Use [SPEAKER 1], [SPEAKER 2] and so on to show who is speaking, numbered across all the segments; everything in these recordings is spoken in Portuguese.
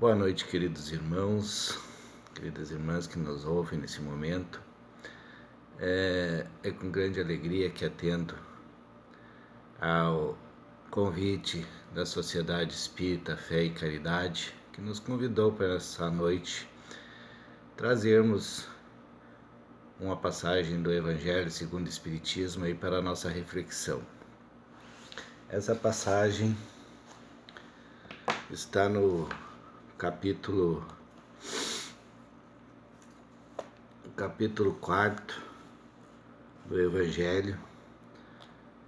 [SPEAKER 1] Boa noite, queridos irmãos, queridas irmãs que nos ouvem nesse momento. É com grande alegria que atendo ao convite da Sociedade Espírita Fé e Caridade, que nos convidou para essa noite trazermos uma passagem do Evangelho segundo o Espiritismo aí para a nossa reflexão. Essa passagem está no capítulo 4 do Evangelho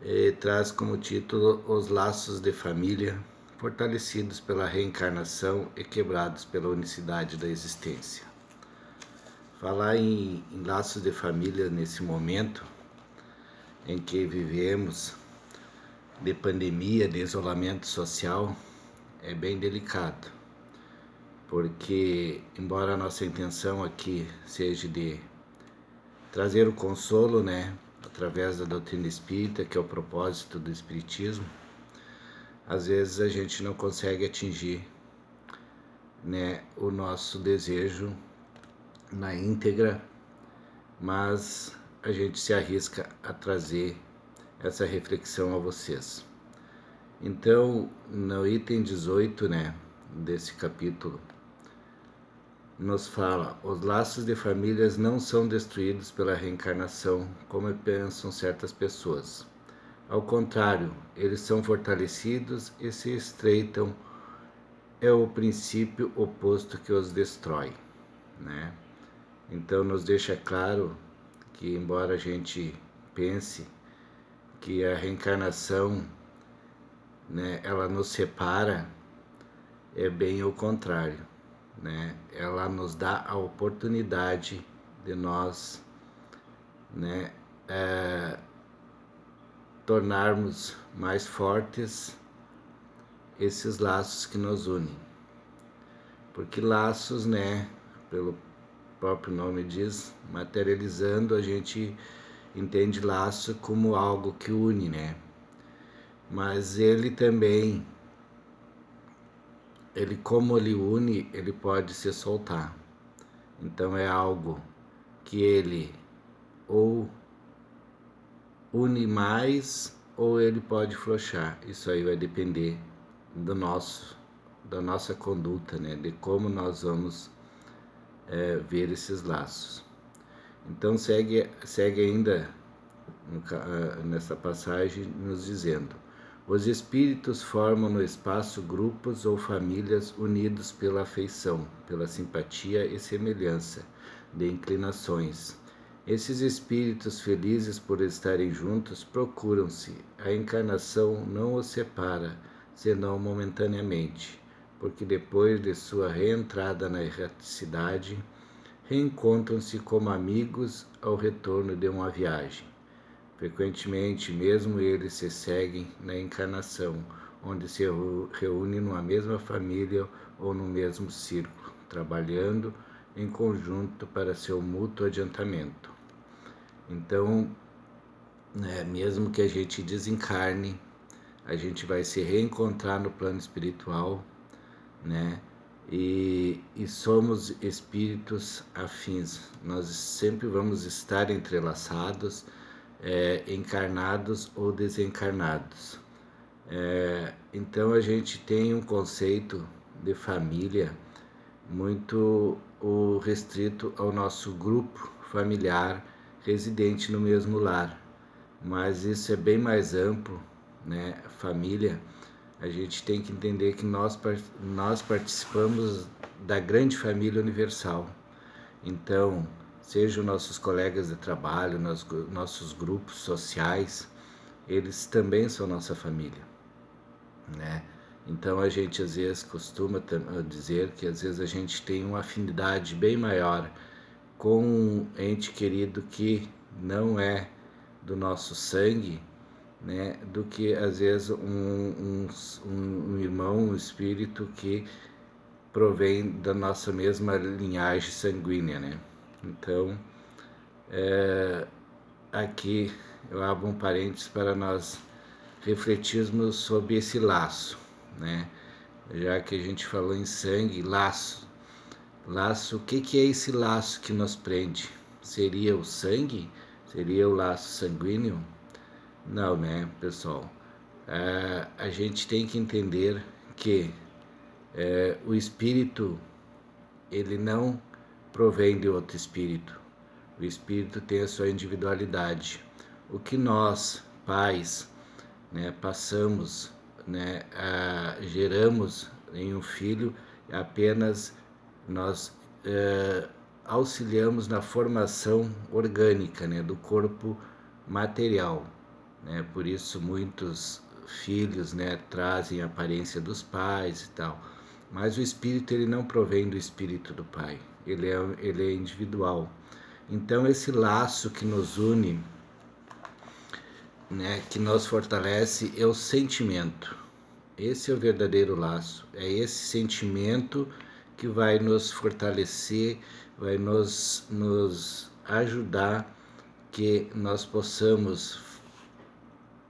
[SPEAKER 1] e traz como título Os laços de família fortalecidos pela reencarnação e quebrados pela unicidade da existência. Falar em laços de família nesse momento em que vivemos de pandemia, de isolamento social, é bem delicado, porque embora a nossa intenção aqui seja de trazer o consolo, através da doutrina espírita, que é o propósito do espiritismo, às vezes a gente não consegue atingir, o nosso desejo na íntegra, mas a gente se arrisca a trazer essa reflexão a vocês. Então, no item 18, desse capítulo, nos fala: os laços de famílias não são destruídos pela reencarnação, como pensam certas pessoas. Ao contrário, eles são fortalecidos e se estreitam. É o princípio oposto que os destrói, Então nos deixa claro que, embora a gente pense que a reencarnação, ela nos separa, é bem o contrário, Ela nos dá a oportunidade de nós, tornarmos mais fortes esses laços que nos unem. Porque laços, pelo próprio nome diz, materializando, a gente entende laço como algo que une, Mas ele também, como ele une, ele pode se soltar. Então é algo que ele ou une mais ou ele pode afrouxar. Isso aí vai depender da nossa conduta, de como nós vamos ver esses laços. Então segue ainda nessa passagem nos dizendo: os espíritos formam no espaço grupos ou famílias unidos pela afeição, pela simpatia e semelhança de inclinações. Esses espíritos, felizes por estarem juntos, procuram-se. A encarnação não os separa, senão momentaneamente, porque depois de sua reentrada na erraticidade, reencontram-se como amigos ao retorno de uma viagem. Frequentemente, mesmo eles se seguem na encarnação, onde se reúnem numa mesma família ou no mesmo círculo, trabalhando em conjunto para seu mútuo adiantamento. Então, mesmo que a gente desencarne, a gente vai se reencontrar no plano espiritual, E somos espíritos afins. Nós sempre vamos estar entrelaçados, encarnados ou desencarnados. Então a gente tem um conceito de família muito restrito ao nosso grupo familiar residente no mesmo lar, mas isso é bem mais amplo, Família, a gente tem que entender que nós participamos da grande família universal. Então, sejam nossos colegas de trabalho, nossos grupos sociais, eles também são nossa família, Então a gente às vezes costuma dizer que às vezes a gente tem uma afinidade bem maior com um ente querido que não é do nosso sangue, do que às vezes um irmão, um espírito que provém da nossa mesma linhagem sanguínea, Então, aqui eu abro um parênteses para nós refletirmos sobre esse laço, já que a gente falou em sangue, laço. Laço, o que é esse laço que nos prende? Seria o sangue? Seria o laço sanguíneo? Não, né, pessoal? A gente tem que entender que o espírito, ele não provém de outro espírito. O espírito tem a sua individualidade. O que nós, pais, né, passamos, né, geramos em um filho, apenas nós auxiliamos na formação orgânica, né, do corpo material, né? Por isso muitos filhos, né, trazem a aparência dos pais e tal, mas o espírito, ele não provém do espírito do pai, ele é individual. Então esse laço que nos une, né, que nos fortalece, é o sentimento. Esse é o verdadeiro laço, é esse sentimento que vai nos fortalecer, vai nos ajudar, que nós possamos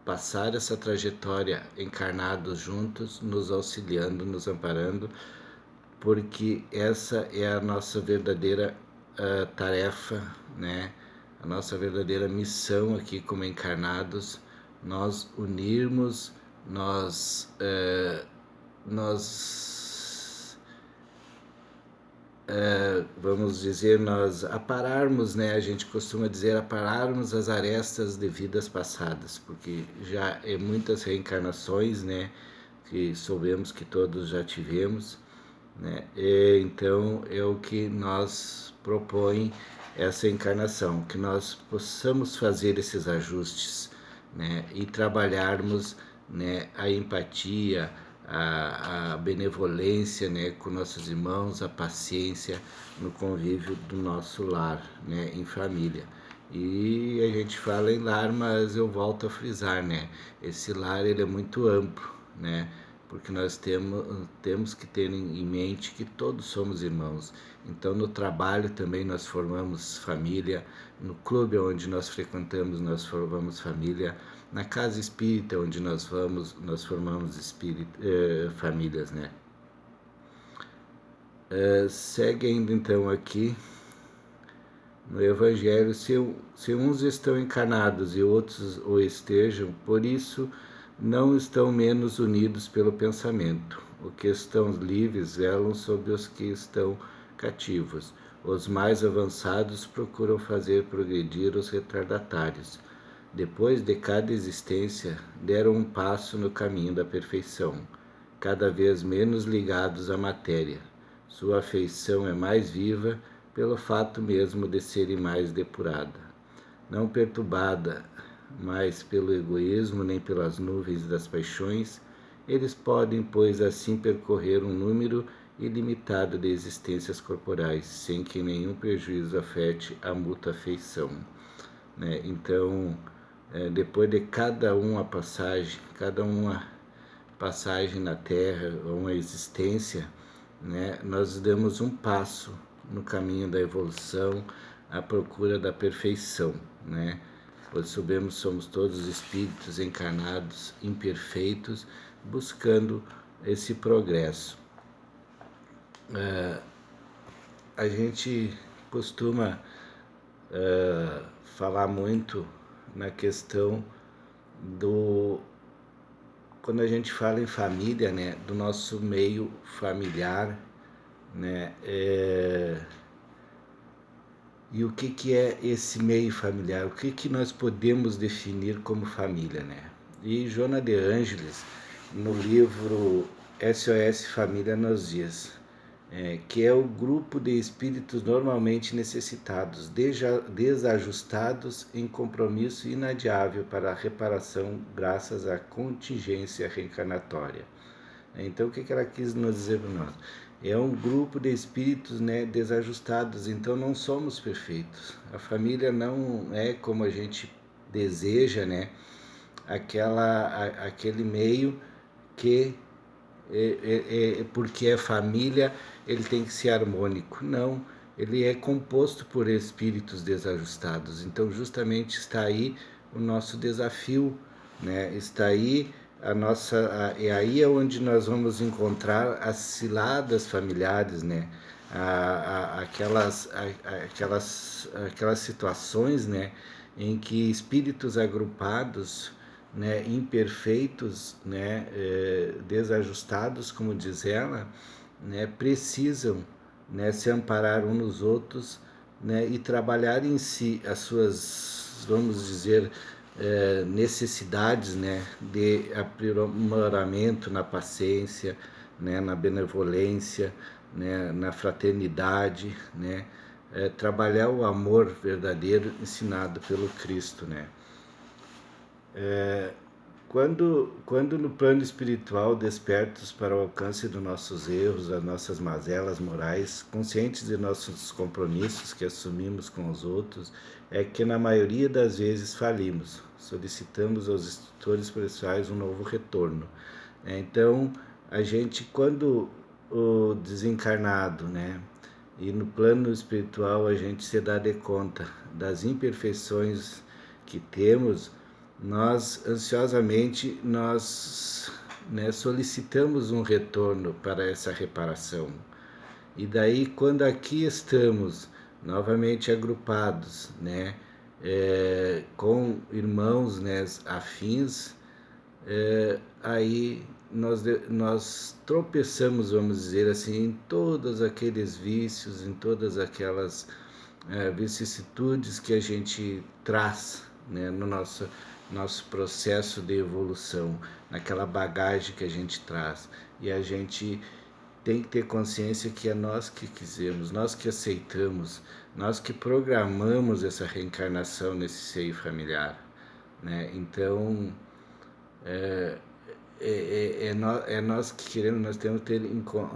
[SPEAKER 1] passar essa trajetória encarnados juntos, nos auxiliando, nos amparando, porque essa é a nossa verdadeira tarefa, né? A nossa verdadeira missão aqui como encarnados, nós unirmos, nós vamos dizer, nós apararmos, né? A gente costuma dizer apararmos as arestas de vidas passadas, porque já é muitas reencarnações, né? Que soubemos que todos já tivemos, né? Então é o que nos propõe essa encarnação, que nós possamos fazer esses ajustes, né? E trabalharmos, né, a empatia, a benevolência, né, com nossos irmãos, a paciência no convívio do nosso lar, né, em família. E a gente fala em lar, mas eu volto a frisar, né, esse lar, ele é muito amplo, né, porque nós temos que ter em mente que todos somos irmãos. Então no trabalho também nós formamos família, no clube onde nós frequentamos nós formamos família, na casa espírita onde nós vamos, nós formamos famílias, né? Segue ainda então aqui no Evangelho, se uns estão encarnados e outros o estejam, por isso não estão menos unidos pelo pensamento. Os que estão livres velam sobre os que estão cativos. Os mais avançados procuram fazer progredir os retardatários. Depois de cada existência, deram um passo no caminho da perfeição, cada vez menos ligados à matéria. Sua afeição é mais viva pelo fato mesmo de serem mais depurada, não perturbada mais pelo egoísmo nem pelas nuvens das paixões. Eles podem, pois, assim percorrer um número ilimitado de existências corporais, sem que nenhum prejuízo afete a mútua afeição, né? Então, depois de cada uma passagem na Terra, uma existência, né, nós damos um passo no caminho da evolução, à procura da perfeição, né? Pois sabemos, somos todos espíritos encarnados, imperfeitos, buscando esse progresso. A gente costuma falar muito na questão do, quando a gente fala em família, né, do nosso meio familiar, né, e o que é esse meio familiar, o que nós podemos definir como família, né? E Joana de Ângeles, no livro SOS Família, nos diz que é o grupo de espíritos normalmente necessitados, desajustados em compromisso inadiável para a reparação graças à contingência reencarnatória. Então, o que ela quis nos dizer para nós? É um grupo de espíritos, né, desajustados, então não somos perfeitos. A família não é como a gente deseja, né, aquele meio que porque é família, ele tem que ser harmônico. Não, ele é composto por espíritos desajustados. Então, justamente está aí o nosso desafio, né? Está aí e aí é onde nós vamos encontrar as ciladas familiares, né? Aquelas situações, né, em que espíritos agrupados, né, imperfeitos, né, desajustados, como diz ela, né, precisam, né, se amparar uns nos outros, né, e trabalhar em si as suas, vamos dizer, necessidades, né, de aprimoramento na paciência, né, na benevolência, né, na fraternidade, né, trabalhar o amor verdadeiro ensinado pelo Cristo, né. Quando no plano espiritual despertos para o alcance dos nossos erros, das nossas mazelas morais, conscientes de nossos compromissos que assumimos com os outros, é que na maioria das vezes falimos, solicitamos aos instrutores pessoais um novo retorno. Então, a gente, quando o desencarnado, né, e no plano espiritual a gente se dá de conta das imperfeições que temos, nós ansiosamente né, solicitamos um retorno para essa reparação. E daí, quando aqui estamos novamente agrupados, né, com irmãos, né, afins, aí nós tropeçamos, vamos dizer assim, em todos aqueles vícios, em todas aquelas vicissitudes que a gente traz, né, no nosso processo de evolução, naquela bagagem que a gente traz. E a gente tem que ter consciência que é nós que quisemos, nós que aceitamos, nós que programamos essa reencarnação nesse seio familiar, né? Então, nós que queremos, nós temos que ter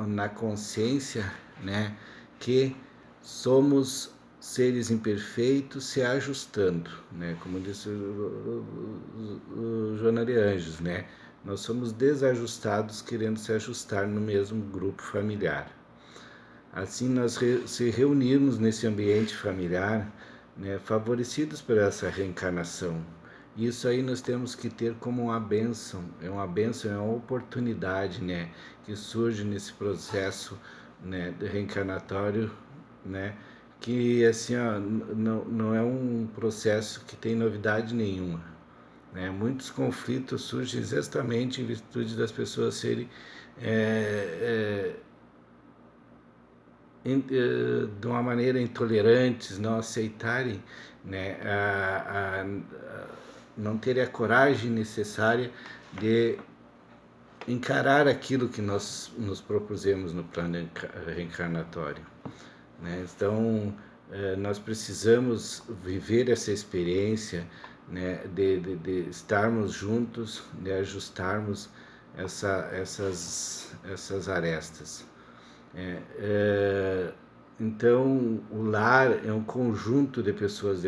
[SPEAKER 1] na consciência, né, que somos seres imperfeitos se ajustando, né, como disse o Joana de Anjos, né, nós somos desajustados querendo se ajustar no mesmo grupo familiar. Assim, nós se reunirmos nesse ambiente familiar, né, favorecidos por essa reencarnação. Isso aí nós temos que ter como uma bênção, é uma oportunidade, né, que surge nesse processo, né, de reencarnatório, né, que assim, ó, não é um processo que tem novidade nenhuma, né? Muitos conflitos surgem exatamente em virtude das pessoas serem de uma maneira intolerantes, não aceitarem, né, não terem a coragem necessária de encarar aquilo que nós nos propusemos no plano reencarnatório, né? Então, nós precisamos viver essa experiência, né, de estarmos juntos, de ajustarmos essas arestas. Então, o lar é um conjunto de pessoas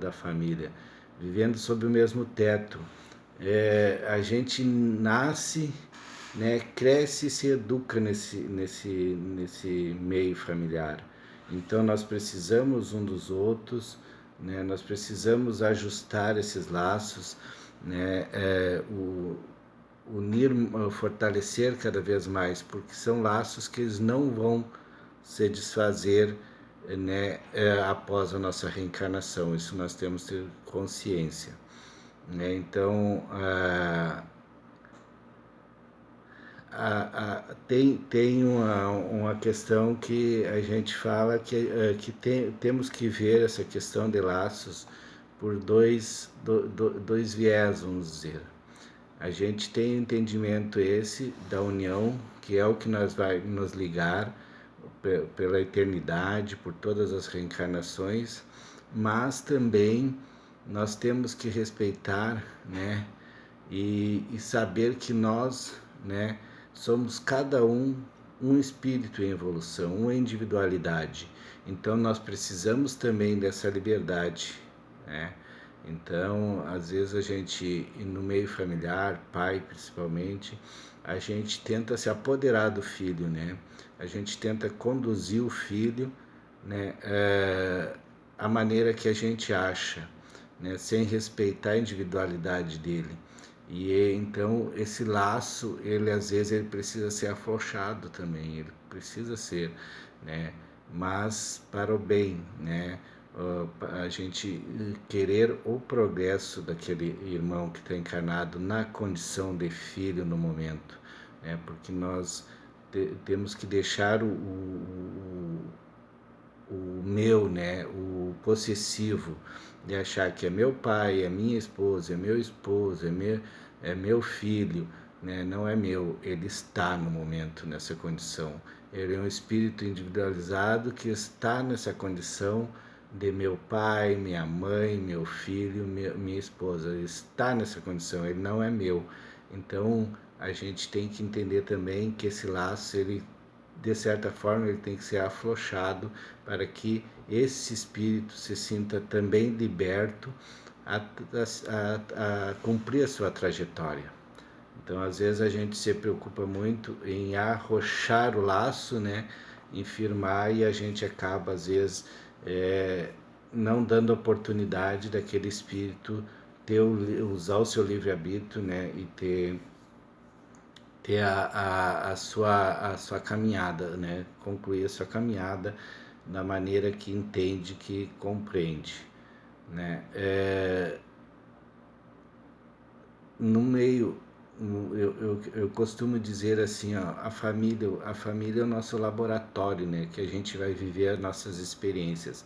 [SPEAKER 1] da família, vivendo sob o mesmo teto. A gente nasce, né, cresce e se educa nesse meio familiar. Então, nós precisamos um dos outros, né, nós precisamos ajustar esses laços, né, unir, fortalecer cada vez mais, porque são laços que eles não vão se desfazer, né, após a nossa reencarnação. Isso nós temos que ter consciência, né? Então, tem uma questão que a gente fala que temos que ver essa questão de laços por dois viés, vamos dizer. A gente tem o entendimento esse da união, que é o que vai nos ligar pela eternidade, por todas as reencarnações, mas também nós temos que respeitar, né, e saber que nós, né, somos cada um espírito em evolução, uma individualidade. Então nós precisamos também dessa liberdade, né? Então, às vezes a gente, no meio familiar, pai principalmente, a gente tenta se apoderar do filho, né? A gente tenta conduzir o filho, né, a maneira que a gente acha, né, sem respeitar a individualidade dele. E então esse laço, ele às vezes ele precisa ser afrouxado também, ele precisa ser, né? Mas para o bem, né? A gente querer o progresso daquele irmão que está encarnado na condição de filho no momento, né? Porque nós temos que deixar o meu, né, o possessivo, de achar que é meu pai, é minha esposa, é meu esposo, é meu filho, né, não é meu, ele está no momento nessa condição. Ele é um espírito individualizado que está nessa condição de meu pai, minha mãe, meu filho, minha esposa. Ele está nessa condição, ele não é meu. Então a gente tem que entender também que esse laço, ele de certa forma, ele tem que ser afrouxado para que esse espírito se sinta também liberto a cumprir a sua trajetória. Então, às vezes, a gente se preocupa muito em arrochar o laço, né, em firmar, e a gente acaba, às vezes, não dando oportunidade daquele espírito usar o seu livre-arbítrio, né, e ter a sua caminhada, né? Concluir a sua caminhada da maneira que entende, que compreende, né? No meio, eu costumo dizer assim, ó, a família é o nosso laboratório, né? Que a gente vai viver as nossas experiências,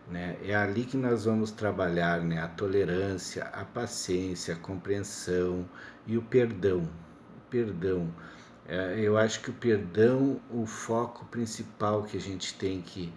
[SPEAKER 1] né? É ali que nós vamos trabalhar, né? A tolerância, a paciência, a compreensão e o perdão. O perdão. Eu acho que o perdão, o foco principal que a gente tem que,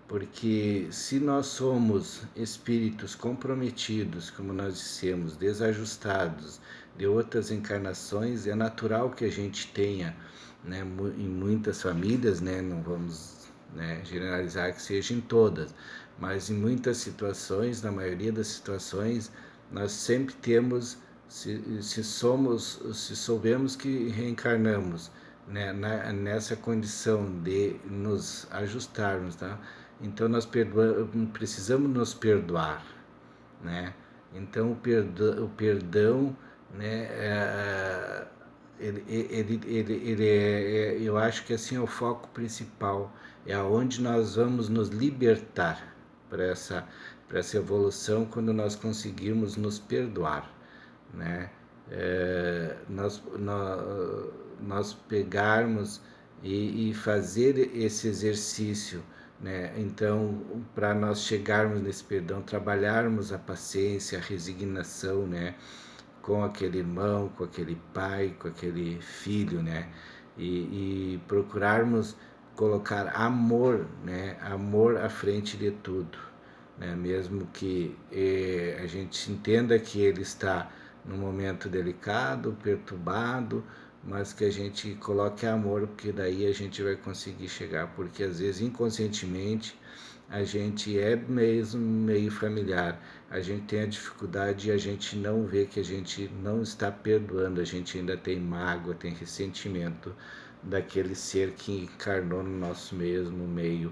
[SPEAKER 1] porque se nós somos espíritos comprometidos, como nós dissemos, desajustados de outras encarnações, é natural que a gente tenha, né, em muitas famílias, né, não vamos, né, generalizar que seja em todas, mas em muitas situações, na maioria das situações, nós sempre temos, se soubemos que reencarnamos, né, nessa condição de nos ajustarmos, tá? Então nós precisamos nos perdoar, né? Então o perdão, né, eu acho que assim é o foco principal, é aonde nós vamos nos libertar para essa evolução, quando nós conseguirmos nos perdoar, né? Nós pegarmos e fazer esse exercício, né? Então, para nós chegarmos nesse perdão, trabalharmos a paciência, a resignação, né? Com aquele irmão, com aquele pai, com aquele filho, né? E procurarmos colocar amor, né? Amor à frente de tudo, né? Mesmo que a gente entenda que ele está num momento delicado, perturbado, mas que a gente coloque amor, porque daí a gente vai conseguir chegar, porque às vezes inconscientemente a gente é mesmo meio familiar, a gente tem a dificuldade e a gente não vê que a gente não está perdoando, a gente ainda tem mágoa, tem ressentimento daquele ser que encarnou no nosso mesmo meio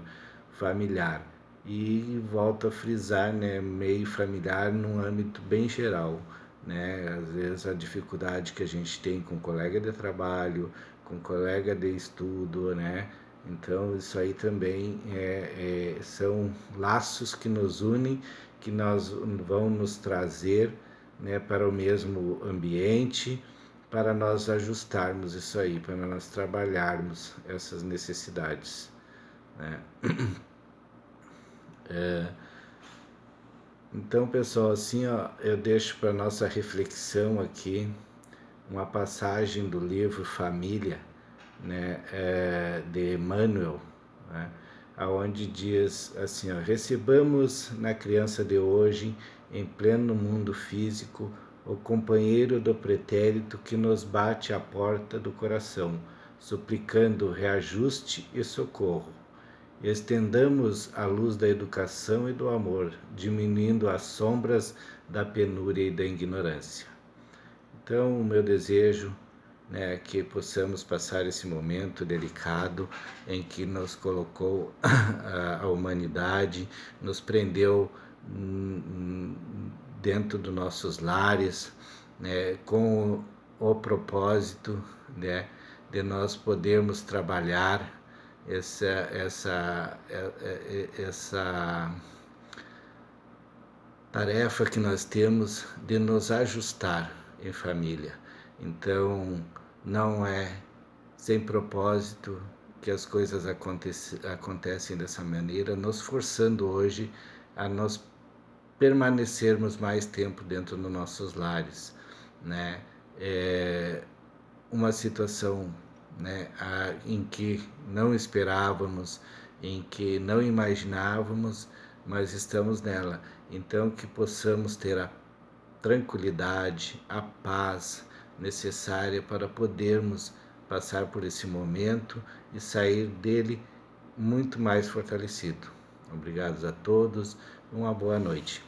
[SPEAKER 1] familiar. E volto a frisar, né, meio familiar num âmbito bem geral, né? Às vezes a dificuldade que a gente tem com colega de trabalho, com colega de estudo, né? Então isso aí também são laços que nos unem, que nós vão nos trazer, né, para o mesmo ambiente, para nós ajustarmos isso aí, para nós trabalharmos essas necessidades, né? Então, pessoal, assim, ó, eu deixo para nossa reflexão aqui uma passagem do livro Família, né, de Emmanuel, né, aonde diz assim, ó: recebamos na criança de hoje, em pleno mundo físico, o companheiro do pretérito que nos bate à porta do coração, suplicando reajuste e socorro. Estendamos a luz da educação e do amor, diminuindo as sombras da penúria e da ignorância. Então, o meu desejo, né, é que possamos passar esse momento delicado em que nos colocou a humanidade, nos prendeu dentro dos nossos lares, né, com o propósito, né, de nós podermos trabalhar essa tarefa que nós temos de nos ajustar em família. Então, não é sem propósito que as coisas acontecem dessa maneira, nos forçando hoje a nós permanecermos mais tempo dentro dos nossos lares, né? É uma situação, né, em que não esperávamos, em que não imaginávamos, mas estamos nela. Então, que possamos ter a tranquilidade, a paz necessária para podermos passar por esse momento e sair dele muito mais fortalecido. Obrigados a todos, uma boa noite.